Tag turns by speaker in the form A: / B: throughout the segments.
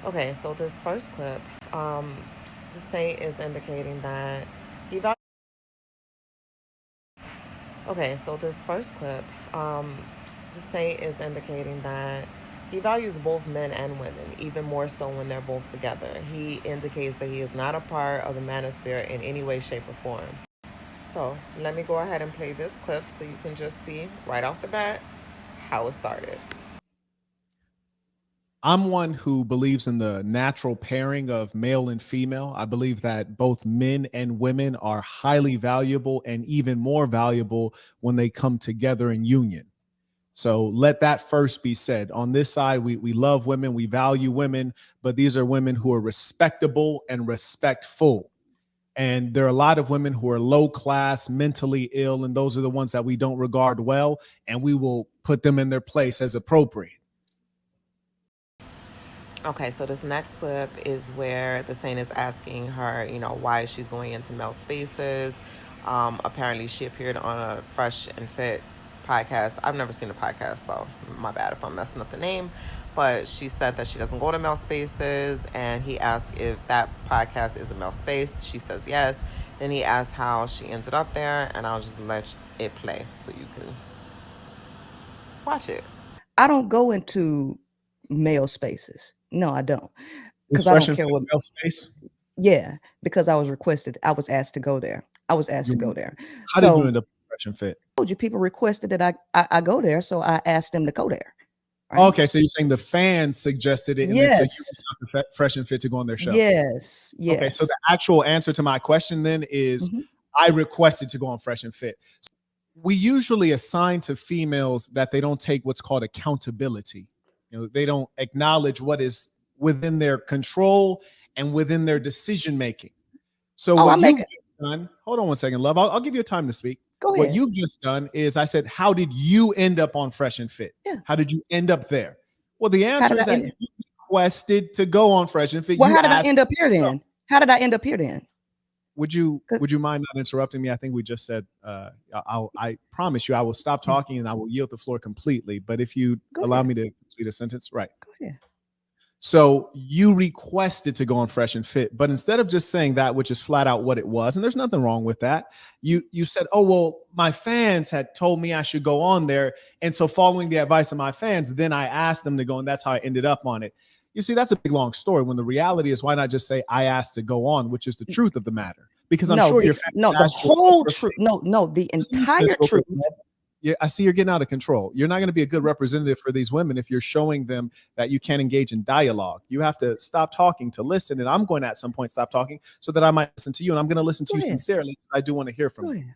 A: Okay, so this first clip, the saint is indicating that he val- okay, so this first clip, the saint is indicating that he values both men and women, even more so when they're both together. He indicates that he is not a part of the manosphere in any way, shape, or form. So let me go ahead and play this clip so you can just see right off the bat how it started.
B: I'm one who believes in the natural pairing of male and female. I believe that both men and women are highly valuable and even more valuable when they come together in union. So let that first be said. On this side, we love women, we value women, but these are women who are respectable and respectful. And there are a lot of women who are low class, mentally ill, and those are the ones that we don't regard well, and we will put them in their place as appropriate.
A: Okay, so this next clip is where the saint is asking her, why she's going into male spaces. Apparently, she appeared on a Fresh and Fit podcast. I've never seen the podcast, so my bad if I'm messing up the name. But she said that she doesn't go to male spaces, and he asked if that podcast is a male space. She says yes. Then he asked how she ended up there, and I'll just let it play so you can watch it.
C: I don't go into male spaces. No, I don't.
B: Is
C: Because I
B: Fresh
C: don't
B: and
C: care
B: Fit
C: what.
B: male space?
C: Yeah, because I was asked to go there. I was asked to go there.
B: How did you
C: So
B: end up in Fresh and Fit?
C: I told you people requested that I go there, so I asked them to go there.
B: Oh,
C: Right?
B: okay, so you're saying the fans suggested it, and then so you
C: Yes.
B: reached out to Fresh and Fit to go on their show.
C: Yes.
B: Okay, so the
C: Yes.
B: actual answer to my question then is
C: Mhm.
B: I requested to go on Fresh and Fit. We usually assign to females that they don't take what's called accountability. They don't acknowledge what is within their control and within their decision making. So
C: Oh, I
B: what
C: make
B: you've
C: it.
B: just done, hold on one second, love. I'll give you a time to speak.
C: Go
B: What
C: ahead.
B: you've just done is I said, how did you end up on Fresh and Fit?
C: Yeah.
B: How did you end up there? Well, the
C: How
B: answer
C: did I
B: is that
C: end?
B: you requested to go on Fresh and Fit.
C: Well,
B: You
C: how did I
B: asked.
C: end up here then? How did I end up here then?
B: Would you
C: 'Cause
B: would you mind not interrupting me? I think we just said I promise you I will stop
C: yeah,
B: talking and I will yield the floor completely. But if you
C: go
B: allow
C: ahead.
B: me to complete a sentence, right?
C: Go ahead.
B: So you requested to go on Fresh and Fit, but instead of just saying that, which is flat out what it was, and there's nothing wrong with that, you said, "Oh well, my fans had told me I should go on there, and so following the advice of my fans, then I asked them to go, and that's how I ended up on it." You see, that's a big long story. When the reality is, why not just say I asked to go on, which is the truth of the matter? Because I'm
C: No,
B: sure
C: the
B: your fans
C: no, the
B: asked you a
C: whole
B: number of
C: truth.
B: things.
C: No, no, the
B: Just let me finish
C: entire
B: real quick.
C: truth.
B: Yeah, I see you're getting out of control. You're not going to be a good representative for these women if you're showing them that you can't engage in dialogue. You have to stop talking to listen. And I'm going to at some point stop talking so that I might listen to you. And I'm going to listen to
C: Go
B: you
C: ahead.
B: sincerely. I do want to hear from
C: Go
B: you.
C: ahead.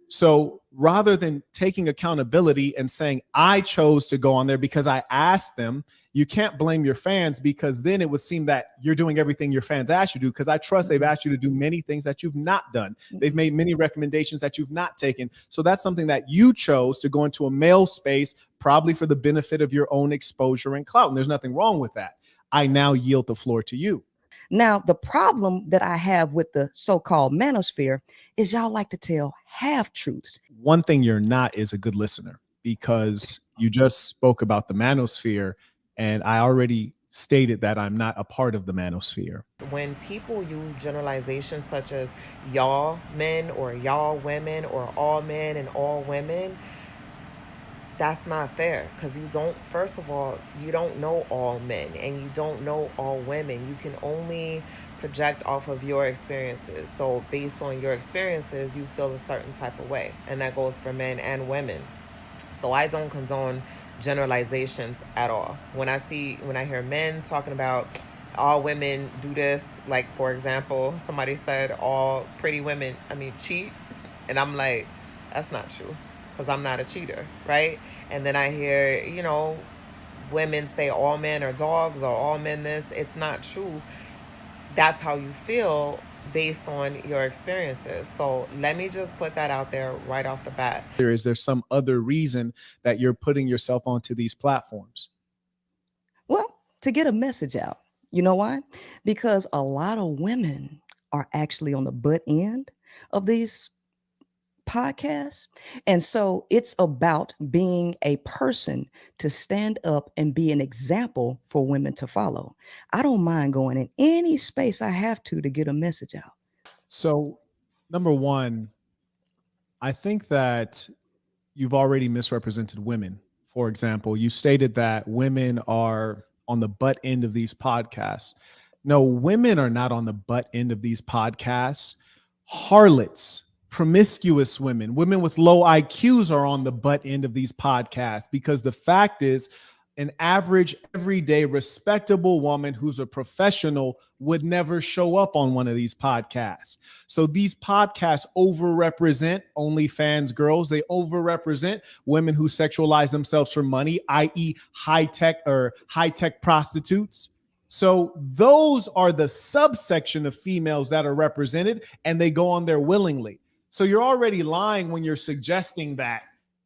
B: So rather than taking accountability and saying, I chose to go on there because I asked them, you can't blame your fans because then it would seem that you're doing everything your fans asked you to do. Because I trust they've asked you to do many things that you've not done. They've made many recommendations that you've not taken. So that's something that you chose to go into a male space, probably for the benefit of your own exposure and clout. And there's nothing wrong with that. I now yield the floor to you.
C: Now, the problem that I have with the so-called manosphere is y'all like to tell half truths.
B: One thing you're not is a good listener because you just spoke about the manosphere, and I already stated that I'm not a part of the manosphere.
A: When people use generalizations such as y'all men or y'all women or all men and all women, that's not fair because you don't, first of all, you don't know all men and you don't know all women. You can only project off of your experiences. So, based on your experiences, you feel a certain type of way, and that goes for men and women. So I don't condone generalizations at all. When I hear men talking about all women do this, like for example, somebody said all pretty women, cheat, and I'm like, that's not true, because I'm not a cheater, right? And then I hear, women say all men are dogs or all men this. It's not true. That's how you feel based on your experiences. So let me just put that out there right off the bat.
B: Is there some other reason that you're putting yourself onto these platforms?
C: Well, to get a message out. You know why? Because a lot of women are actually on the butt end of these podcast. And so it's about being a person to stand up and be an example for women to follow. I don't mind going in any space I have to get a message out.
B: So, number one, I think that you've already misrepresented women. For example, you stated that women are on the butt end of these podcasts. No, women are not on the butt end of these podcasts. Harlots, promiscuous women, women with low IQs are on the butt end of these podcasts because the fact is, an average, everyday, respectable woman who's a professional would never show up on one of these podcasts. So these podcasts overrepresent OnlyFans girls. They overrepresent women who sexualize themselves for money, i.e., high tech prostitutes. So those are the subsection of females that are represented, and they go on there willingly. So you're already lying when you're suggesting that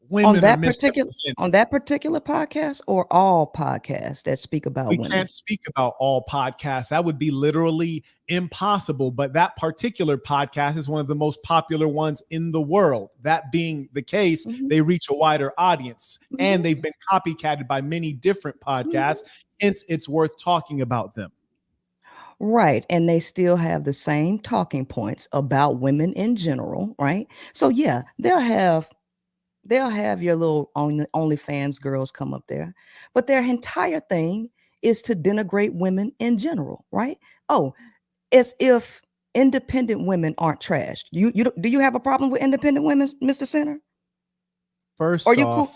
B: women are misrepresented.
C: On that particular podcast or all podcasts that speak about
B: We
C: women?
B: can't speak about all podcasts. That would be literally impossible. But that particular podcast is one of the most popular ones in the world. That being the case, they reach a wider audience and they've been copycatted by many different podcasts. Hence, it's worth talking about them.
C: Right. And they still have the same talking points about women in general, right? So yeah, they'll have your little OnlyFans girls come up there, but their entire thing is to denigrate women in general, right? Oh, as if independent women aren't trashed. Do you have a problem with independent women, Mr. Center? Or
B: First
C: you
B: off,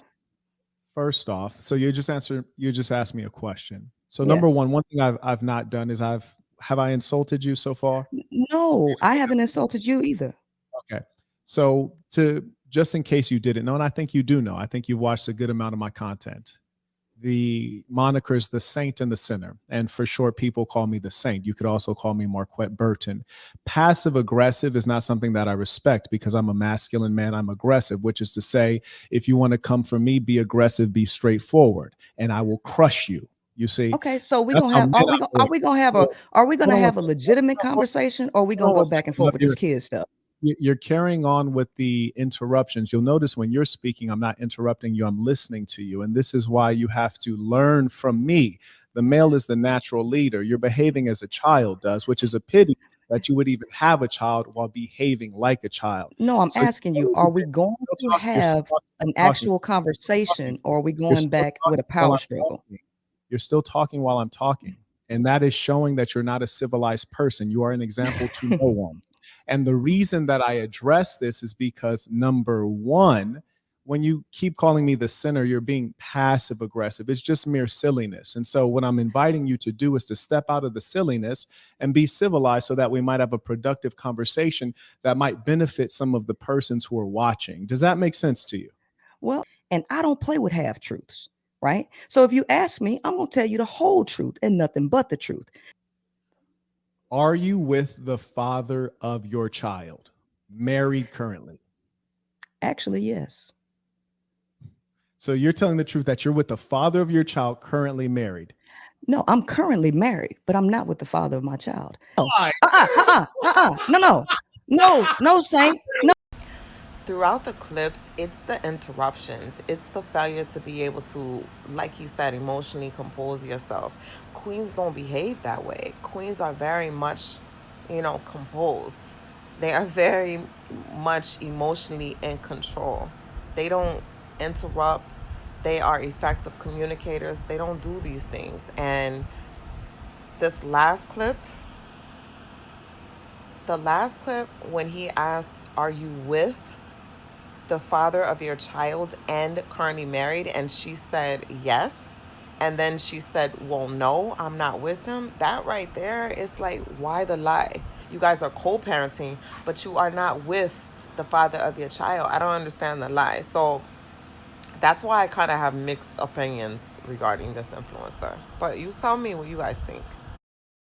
C: cool?
B: so you just asked me a question. So number
C: Yes.
B: one thing I've not done is have I insulted you so far?
C: No, I haven't insulted you either.
B: Okay. So to just in case you didn't know, and I think you do know, I think you've watched a good amount of my content. The moniker is the Saint and the Sinner. And for short, people call me the Saint. You could also call me Marquette Burton. Passive aggressive is not something that I respect because I'm a masculine man. I'm aggressive, which is to say, if you want to come for me, be aggressive, be straightforward, and I will crush you. You see,
C: Okay, so we're
B: that's
C: gonna
B: how
C: have
B: men
C: are
B: operate.
C: we gonna have a
B: So,
C: are we
B: hold
C: gonna
B: on one
C: have a
B: second.
C: legitimate conversation or are we
B: Hold
C: gonna
B: on one
C: go back and
B: second.
C: forth with this kid stuff?
B: You're carrying on with the interruptions. You'll notice when you're speaking, I'm not interrupting you, I'm listening to you. And this is why you have to learn from me. The male is the natural leader. You're behaving as a child does, which is a pity that you would even have a child while behaving like a child.
C: No, I'm
B: So
C: asking you, are we going to
B: you're still
C: have an
B: talking,
C: actual conversation or are we
B: you're
C: going
B: still
C: back with a
B: talking while
C: power
B: I'm
C: struggle?
B: talking. You're still talking while I'm talking. And that is showing that you're not a civilized person. You are an example to no one. And the reason that I address this is because number one, when you keep calling me the sinner, you're being passive aggressive. It's just mere silliness. And so, what I'm inviting you to do is to step out of the silliness and be civilized so that we might have a productive conversation that might benefit some of the persons who are watching. Does that make sense to you?
C: Well, and I don't play with half truths, right? So if you ask me, I'm going to tell you the whole truth and nothing but the truth.
B: Are you with the father of your child? Married currently?
C: Actually, yes.
B: So you're telling the truth that you're with the father of your child currently married?
C: No, I'm currently married, but I'm not with the father of my child. No,
B: Why?
C: no, no, no, no, Saint, no.
A: Throughout the clips, it's the interruptions. It's the failure to be able to, like he said, emotionally compose yourself. Queens don't behave that way. Queens are very much, composed. They are very much emotionally in control. They don't interrupt. They are effective communicators. They don't do these things. And this last clip, the last clip, when he asked, "Are you with the father of your child and currently married?" And she said yes. And then she said, "Well, no, I'm not with him." That right there is like, why the lie? You guys are co parenting, but you are not with the father of your child. I don't understand the lie. So that's why I kind of have mixed opinions regarding this influencer. But you tell me what you guys think.